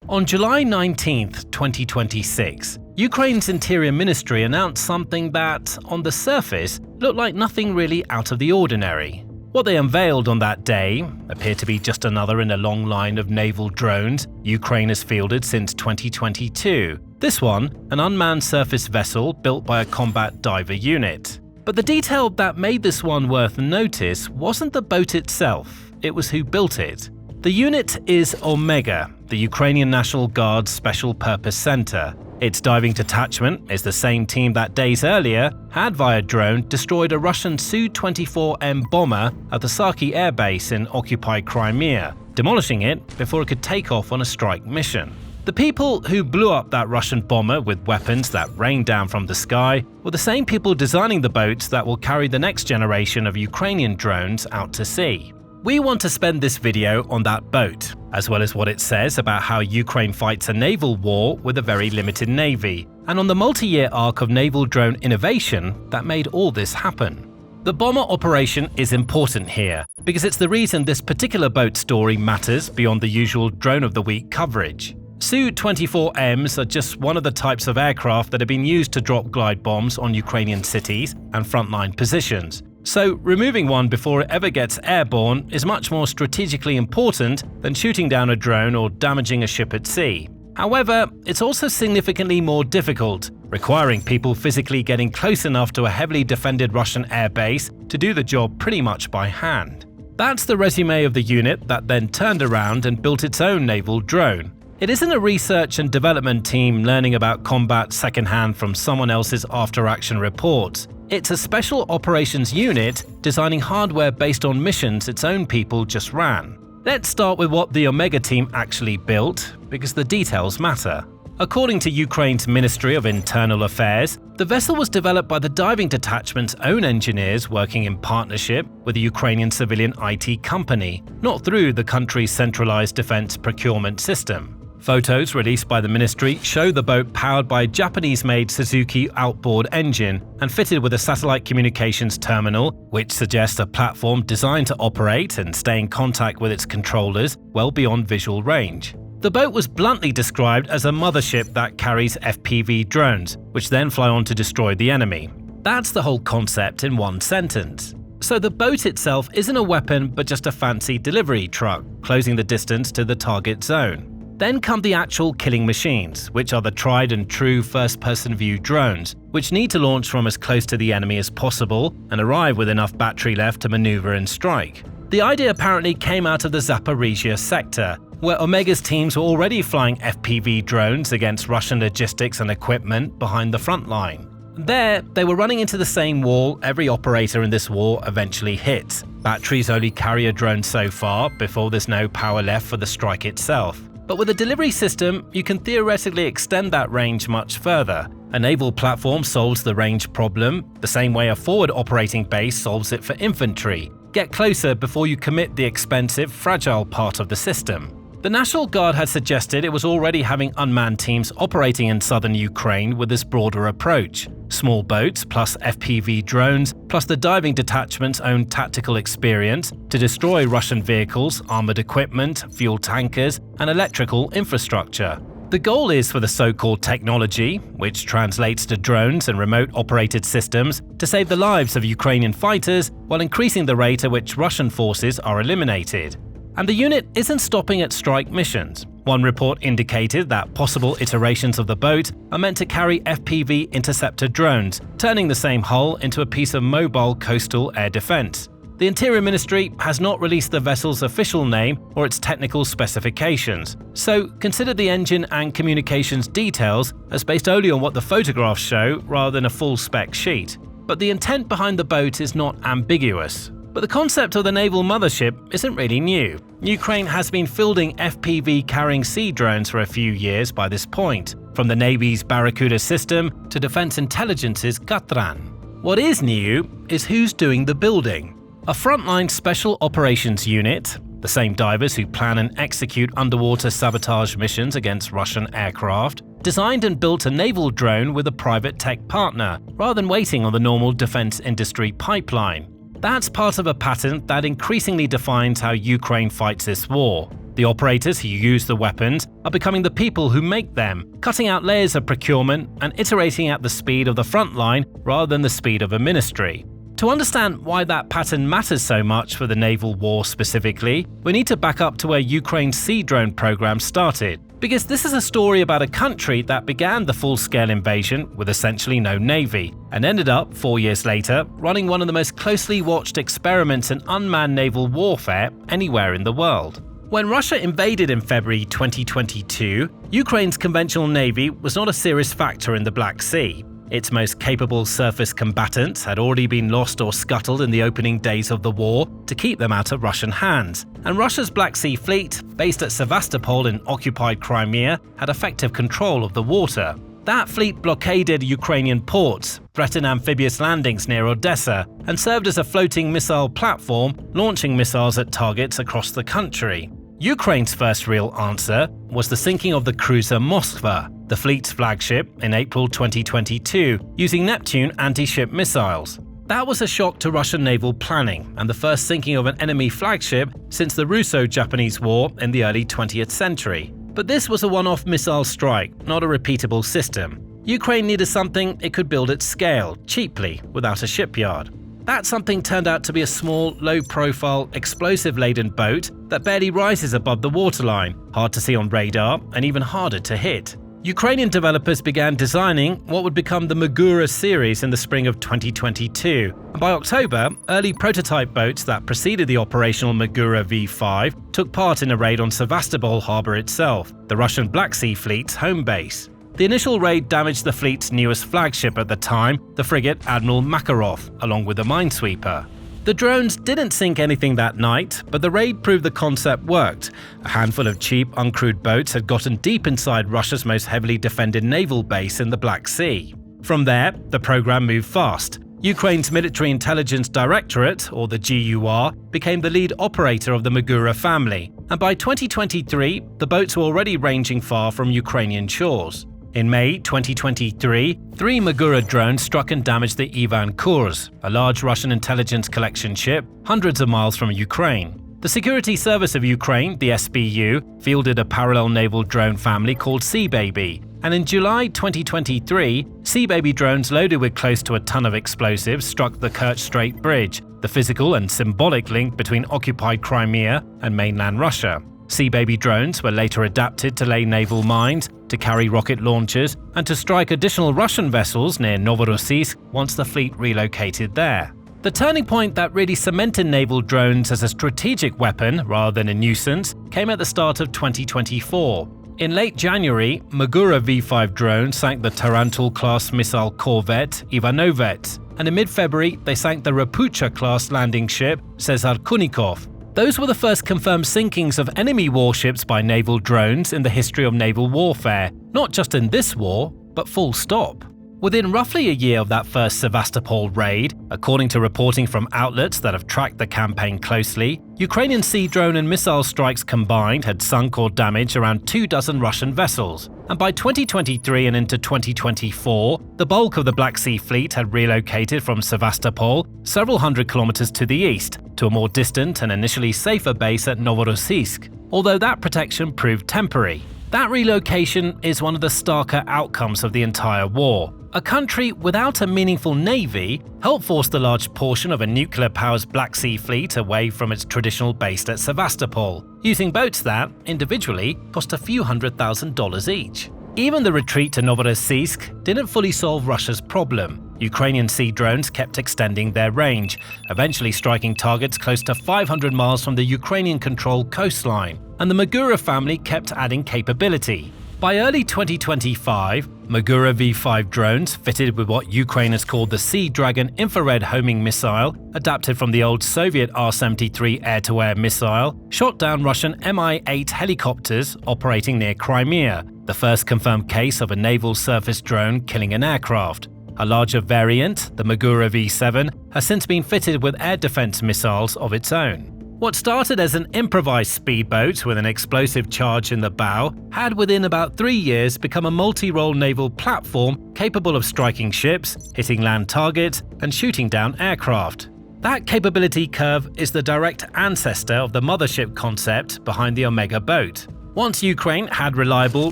On July 19, 2026, Ukraine's Interior Ministry announced something that, on the surface, looked like nothing really out of the ordinary. What they unveiled on that day appeared to be just another in a long line of naval drones Ukraine has fielded since 2022. This one, an unmanned surface vessel built by a combat diver unit. But the detail that made this one worth notice wasn't the boat itself, it was who built it. The unit is Omega, the Ukrainian National Guard's Special Purpose Center. Its diving detachment is the same team that days earlier had via drone destroyed a Russian Su-24M bomber at the Saki Air Base in occupied Crimea, demolishing it before it could take off on a strike mission. The people who blew up that Russian bomber with weapons that rained down from the sky were the same people designing the boats that will carry the next generation of Ukrainian drones out to sea. We want to spend this video on that boat, as well as what it says about how Ukraine fights a naval war with a very limited navy, and on the multi-year arc of naval drone innovation that made all this happen. The bomber operation is important here, because it's the reason this particular boat story matters beyond the usual Drone of the Week coverage. Su-24Ms are just one of the types of aircraft that have been used to drop glide bombs on Ukrainian cities and frontline positions. So removing one before it ever gets airborne is much more strategically important than shooting down a drone or damaging a ship at sea. However, it's also significantly more difficult, requiring people physically getting close enough to a heavily defended Russian airbase to do the job pretty much by hand. That's the resume of the unit that then turned around and built its own naval drone. It isn't a research and development team learning about combat secondhand from someone else's after-action reports. It's a special operations unit designing hardware based on missions its own people just ran. Let's start with what the Omega team actually built, because the details matter. According to Ukraine's Ministry of Internal Affairs, the vessel was developed by the diving detachment's own engineers working in partnership with a Ukrainian civilian IT company, not through the country's centralized defense procurement system. Photos released by the ministry show the boat powered by a Japanese-made Suzuki outboard engine and fitted with a satellite communications terminal, which suggests a platform designed to operate and stay in contact with its controllers well beyond visual range. The boat was bluntly described as a mothership that carries FPV drones, which then fly on to destroy the enemy. That's the whole concept in one sentence. So the boat itself isn't a weapon but just a fancy delivery truck, closing the distance to the target zone. Then come the actual killing machines, which are the tried and true first-person view drones, which need to launch from as close to the enemy as possible and arrive with enough battery left to maneuver and strike. The idea apparently came out of the Zaporizhia sector, where Omega's teams were already flying FPV drones against Russian logistics and equipment behind the front line. There, they were running into the same wall every operator in this war eventually hit. Batteries only carry a drone so far before there's no power left for the strike itself. But with a delivery system, you can theoretically extend that range much further. A naval platform solves the range problem, the same way a forward operating base solves it for infantry. Get closer before you commit the expensive, fragile part of the system. The National Guard had suggested it was already having unmanned teams operating in southern Ukraine with this broader approach. Small boats plus FPV drones plus the diving detachment's own tactical experience to destroy Russian vehicles, armored equipment, fuel tankers, and electrical infrastructure. The goal is for the so-called technology, which translates to drones and remote-operated systems, to save the lives of Ukrainian fighters while increasing the rate at which Russian forces are eliminated. And the unit isn't stopping at strike missions. One report indicated that possible iterations of the boat are meant to carry FPV Interceptor drones, turning the same hull into a piece of mobile coastal air defense. The Interior Ministry has not released the vessel's official name or its technical specifications, so consider the engine and communications details as based only on what the photographs show rather than a full spec sheet. But the intent behind the boat is not ambiguous. But the concept of the naval mothership isn't really new. Ukraine has been fielding FPV-carrying sea drones for a few years by this point, from the Navy's Barracuda system to Defense Intelligence's Katran. What is new is who's doing the building. A Frontline Special Operations Unit, the same divers who plan and execute underwater sabotage missions against Russian aircraft, designed and built a naval drone with a private tech partner, rather than waiting on the normal defense industry pipeline. That's part of a pattern that increasingly defines how Ukraine fights this war. The operators who use the weapons are becoming the people who make them, cutting out layers of procurement and iterating at the speed of the frontline rather than the speed of a ministry. To understand why that pattern matters so much for the naval war specifically, we need to back up to where Ukraine's sea drone program started. Because this is a story about a country that began the full-scale invasion with essentially no navy, and ended up, 4 years later, running one of the most closely watched experiments in unmanned naval warfare anywhere in the world. When Russia invaded in February 2022, Ukraine's conventional navy was not a serious factor in the Black Sea. Its most capable surface combatants had already been lost or scuttled in the opening days of the war to keep them out of Russian hands, and Russia's Black Sea Fleet, based at Sevastopol in occupied Crimea, had effective control of the water. That fleet blockaded Ukrainian ports, threatened amphibious landings near Odessa, and served as a floating missile platform, launching missiles at targets across the country. Ukraine's first real answer was the sinking of the cruiser Moskva, the fleet's flagship, in April 2022, using Neptune anti-ship missiles. That was a shock to Russian naval planning and the first sinking of an enemy flagship since the Russo-Japanese War in the early 20th century. But this was a one-off missile strike, not a repeatable system. Ukraine needed something it could build at scale, cheaply, without a shipyard. That something turned out to be a small, low-profile, explosive-laden boat that barely rises above the waterline, hard to see on radar and even harder to hit. Ukrainian developers began designing what would become the Magura series in the spring of 2022, and by October, early prototype boats that preceded the operational Magura V5 took part in a raid on Sevastopol harbour itself, the Russian Black Sea Fleet's home base. The initial raid damaged the fleet's newest flagship at the time, the frigate Admiral Makarov, along with a minesweeper. The drones didn't sink anything that night, but the raid proved the concept worked. A handful of cheap, uncrewed boats had gotten deep inside Russia's most heavily defended naval base in the Black Sea. From there, the program moved fast. Ukraine's Military Intelligence Directorate, or the GUR, became the lead operator of the Magura family, and by 2023, the boats were already ranging far from Ukrainian shores. In May 2023, 3 Magura drones struck and damaged the Ivan Kurs, a large Russian intelligence collection ship hundreds of miles from Ukraine. The Security Service of Ukraine, the SBU, fielded a parallel naval drone family called Sea Baby, and in July 2023, Sea Baby drones loaded with close to a ton of explosives struck the Kerch Strait Bridge, the physical and symbolic link between occupied Crimea and mainland Russia. Sea Baby drones were later adapted to lay naval mines, to carry rocket launchers, and to strike additional Russian vessels near Novorossiysk once the fleet relocated there. The turning point that really cemented naval drones as a strategic weapon rather than a nuisance came at the start of 2024. In late January, Magura V5 drones sank the Tarantul-class missile corvette Ivanovet, and in mid-February they sank the Rapucha-class landing ship Cesar Kunikov. Those were the first confirmed sinkings of enemy warships by naval drones in the history of naval warfare, not just in this war, but full stop. Within roughly a year of that first Sevastopol raid, according to reporting from outlets that have tracked the campaign closely, Ukrainian sea drone and missile strikes combined had sunk or damaged around 24 Russian vessels. And by 2023 and into 2024, the bulk of the Black Sea Fleet had relocated from Sevastopol several hundred kilometers to the east, to a more distant and initially safer base at Novorossiysk, although that protection proved temporary. That relocation is one of the starker outcomes of the entire war. A country without a meaningful navy helped force the large portion of a nuclear-powered Black Sea Fleet away from its traditional base at Sevastopol, using boats that, individually, cost a few $100,000 each. Even the retreat to Novorossiysk didn't fully solve Russia's problem. Ukrainian sea drones kept extending their range, eventually striking targets close to 500 miles from the Ukrainian-controlled coastline, and the Magura family kept adding capability. By early 2025, Magura V5 drones, fitted with what Ukraine has called the Sea Dragon infrared homing missile, adapted from the old Soviet R-73 air-to-air missile, shot down Russian Mi-8 helicopters operating near Crimea, the first confirmed case of a naval surface drone killing an aircraft. A larger variant, the Magura V7, has since been fitted with air defense missiles of its own. What started as an improvised speedboat with an explosive charge in the bow had within about 3 years become a multi-role naval platform capable of striking ships, hitting land targets, and shooting down aircraft. That capability curve is the direct ancestor of the Mothership concept behind the Omega boat. Once Ukraine had reliable,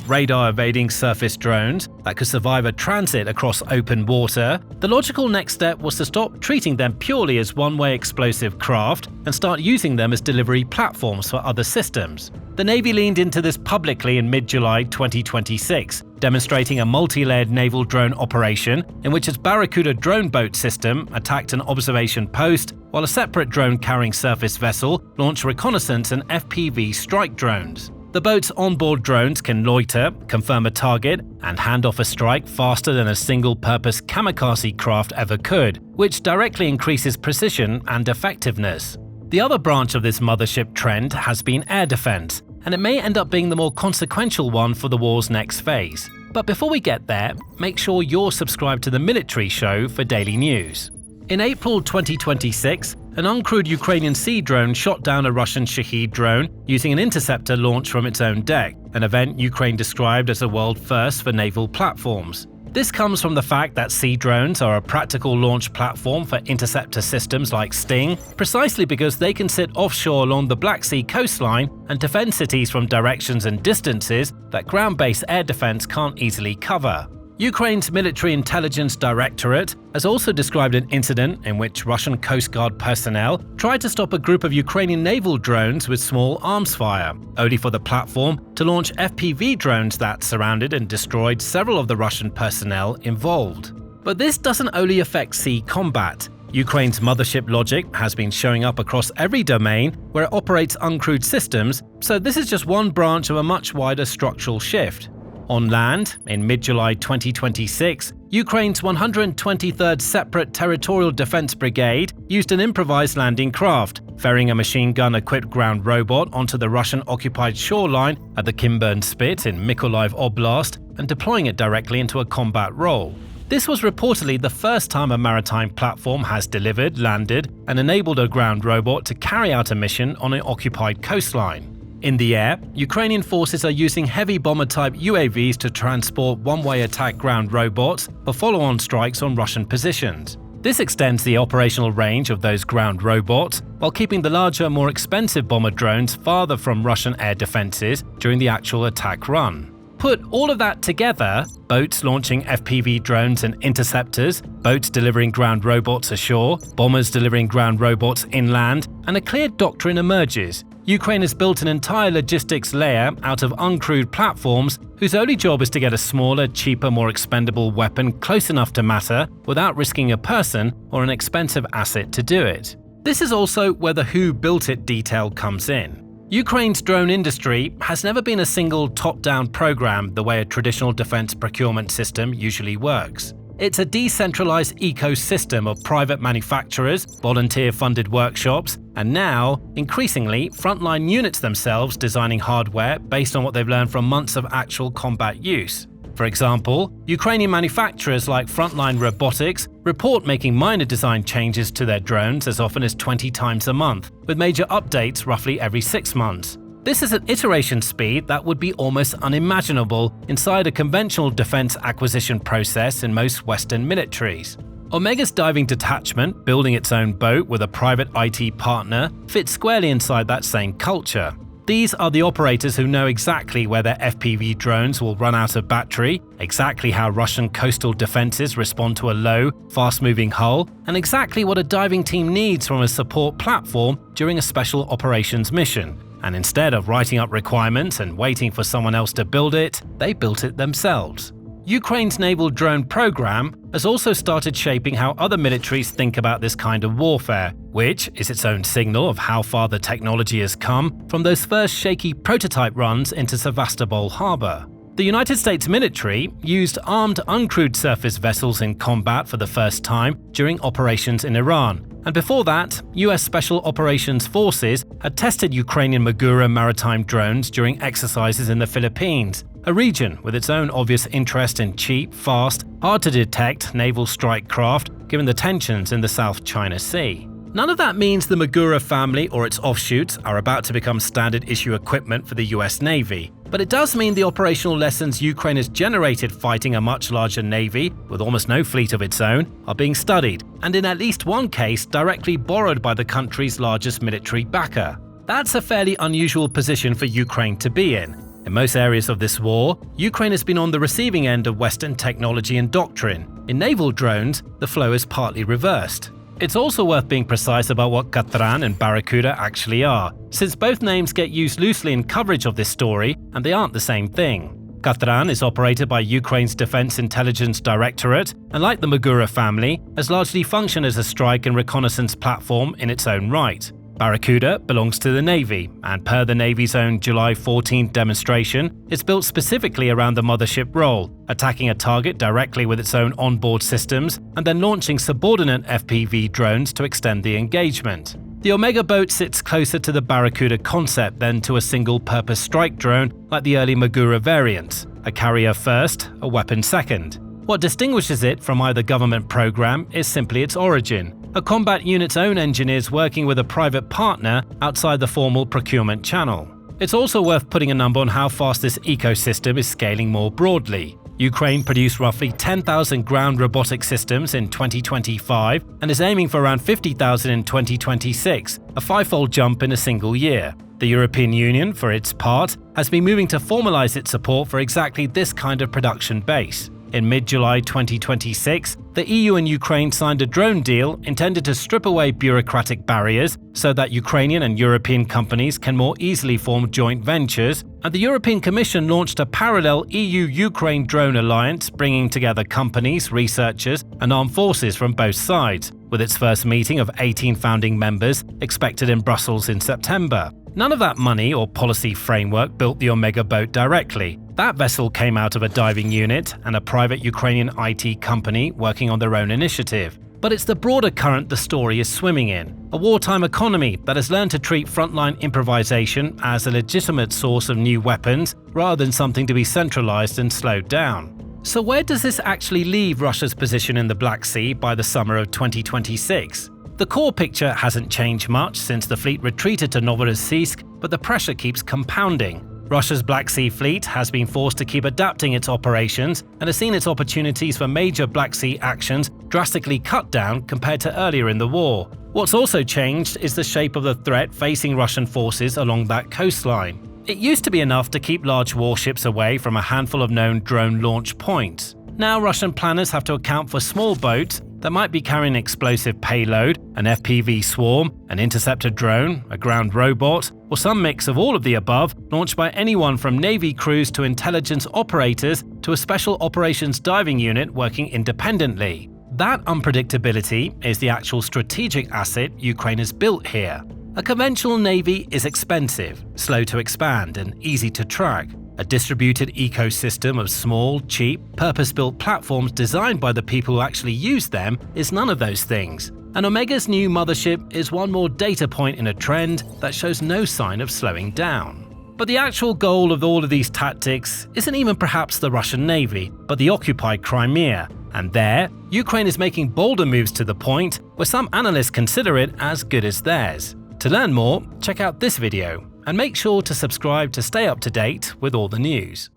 radar-evading surface drones that could survive a transit across open water, the logical next step was to stop treating them purely as one-way explosive craft and start using them as delivery platforms for other systems. The Navy leaned into this publicly in mid-July 2026, demonstrating a multi-layered naval drone operation in which its Barracuda drone boat system attacked an observation post, while a separate drone-carrying surface vessel launched reconnaissance and FPV strike drones. The boat's onboard drones can loiter, confirm a target, and hand off a strike faster than a single-purpose kamikaze craft ever could, which directly increases precision and effectiveness. The other branch of this Mothership trend has been air defense, and it may end up being the more consequential one for the war's next phase. But before we get there, make sure you're subscribed to the Military Show for daily news. In April 2026, an uncrewed Ukrainian sea drone shot down a Russian Shahed drone using an Interceptor launched from its own deck, an event Ukraine described as a world first for naval platforms. This comes from the fact that sea drones are a practical launch platform for interceptor systems like Sting, precisely because they can sit offshore along the Black Sea coastline and defend cities from directions and distances that ground-based air defense can't easily cover. Ukraine's Military Intelligence Directorate has also described an incident in which Russian Coast Guard personnel tried to stop a group of Ukrainian naval drones with small arms fire, only for the platform to launch FPV drones that surrounded and destroyed several of the Russian personnel involved. But this doesn't only affect sea combat. Ukraine's Mothership logic has been showing up across every domain where it operates uncrewed systems, so this is just one branch of a much wider structural shift. On land, in mid-July 2026, Ukraine's 123rd Separate Territorial Defense Brigade used an improvised landing craft, ferrying a machine gun-equipped ground robot onto the Russian-occupied shoreline at the Kinburn Spit in Mykolaiv Oblast and deploying it directly into a combat role. This was reportedly the first time a maritime platform has delivered, landed, and enabled a ground robot to carry out a mission on an occupied coastline. In the air, Ukrainian forces are using heavy bomber-type UAVs to transport one-way attack ground robots for follow-on strikes on Russian positions. This extends the operational range of those ground robots, while keeping the larger, more expensive bomber drones farther from Russian air defenses during the actual attack run. Put all of that together, boats launching FPV drones and interceptors, boats delivering ground robots ashore, bombers delivering ground robots inland, and a clear doctrine emerges. Ukraine has built an entire logistics layer out of uncrewed platforms whose only job is to get a smaller, cheaper, more expendable weapon close enough to matter without risking a person or an expensive asset to do it. This is also where the who built it detail comes in. Ukraine's drone industry has never been a single top-down program the way a traditional defense procurement system usually works. It's a decentralized ecosystem of private manufacturers, volunteer-funded workshops, and now, increasingly, frontline units themselves designing hardware based on what they've learned from months of actual combat use. For example, Ukrainian manufacturers like Frontline Robotics report making minor design changes to their drones as often as 20 times a month, with major updates roughly every 6 months. This is an iteration speed that would be almost unimaginable inside a conventional defense acquisition process in most Western militaries. Omega's diving detachment, building its own boat with a private IT partner, fits squarely inside that same culture. These are the operators who know exactly where their FPV drones will run out of battery, exactly how Russian coastal defenses respond to a low, fast-moving hull, and exactly what a diving team needs from a support platform during a special operations mission. And instead of writing up requirements and waiting for someone else to build it, they built it themselves. Ukraine's naval drone program has also started shaping how other militaries think about this kind of warfare, which is its own signal of how far the technology has come from those first shaky prototype runs into Sevastopol harbor. The United States military used armed uncrewed surface vessels in combat for the first time during operations in Iran, and before that, US Special Operations Forces had tested Ukrainian Magura maritime drones during exercises in the Philippines, a region with its own obvious interest in cheap, fast, hard-to-detect naval strike craft given the tensions in the South China Sea. None of that means the Magura family or its offshoots are about to become standard issue equipment for the US Navy, But it does mean the operational lessons Ukraine has generated fighting a much larger navy, with almost no fleet of its own, are being studied, and in at least one case directly borrowed by the country's largest military backer. That's a fairly unusual position for Ukraine to be in. In most areas of this war, Ukraine has been on the receiving end of Western technology and doctrine. In naval drones, the flow is partly reversed. It's also worth being precise about what Katran and Barracuda actually are, since both names get used loosely in coverage of this story, and they aren't the same thing. Katran is operated by Ukraine's Defense Intelligence Directorate, and like the Magura family, has largely functioned as a strike and reconnaissance platform in its own right. Barracuda belongs to the Navy, and per the Navy's own July 14th demonstration, it's built specifically around the Mothership role, attacking a target directly with its own onboard systems and then launching subordinate FPV drones to extend the engagement. The Omega boat sits closer to the Barracuda concept than to a single-purpose strike drone like the early Magura variants, a carrier first, a weapon second. What distinguishes it from either government program is simply its origin, a combat unit's own engineers working with a private partner outside the formal procurement channel. It's also worth putting a number on how fast this ecosystem is scaling more broadly. Ukraine produced roughly 10,000 ground robotic systems in 2025 and is aiming for around 50,000 in 2026, a five-fold jump in a single year. The European Union, for its part, has been moving to formalize its support for exactly this kind of production base. In mid-July 2026, the EU and Ukraine signed a drone deal intended to strip away bureaucratic barriers so that Ukrainian and European companies can more easily form joint ventures, and the European Commission launched a parallel EU-Ukraine drone alliance bringing together companies, researchers, and armed forces from both sides, with its first meeting of 18 founding members expected in Brussels in September. None of that money or policy framework built the Omega boat directly. That vessel came out of a diving unit and a private Ukrainian IT company working on their own initiative. But it's the broader current the story is swimming in, a wartime economy that has learned to treat frontline improvisation as a legitimate source of new weapons rather than something to be centralized and slowed down. So where does this actually leave Russia's position in the Black Sea by the summer of 2026? The core picture hasn't changed much since the fleet retreated to Novorossiysk, but the pressure keeps compounding. Russia's Black Sea Fleet has been forced to keep adapting its operations and has seen its opportunities for major Black Sea actions drastically cut down compared to earlier in the war. What's also changed is the shape of the threat facing Russian forces along that coastline. It used to be enough to keep large warships away from a handful of known drone launch points. Now Russian planners have to account for small boats that might be carrying explosive payload, an FPV swarm, an interceptor drone, a ground robot, or some mix of all of the above, launched by anyone from Navy crews to intelligence operators to a special operations diving unit working independently. That unpredictability is the actual strategic asset Ukraine has built here. A conventional navy is expensive, slow to expand, and easy to track. A distributed ecosystem of small, cheap, purpose-built platforms designed by the people who actually use them is none of those things. And Omega's new mothership is one more data point in a trend that shows no sign of slowing down. But the actual goal of all of these tactics isn't even perhaps the Russian Navy, but the occupied Crimea. And there, Ukraine is making bolder moves to the point where some analysts consider it as good as theirs. To learn more, check out this video, and make sure to subscribe to stay up to date with all the news.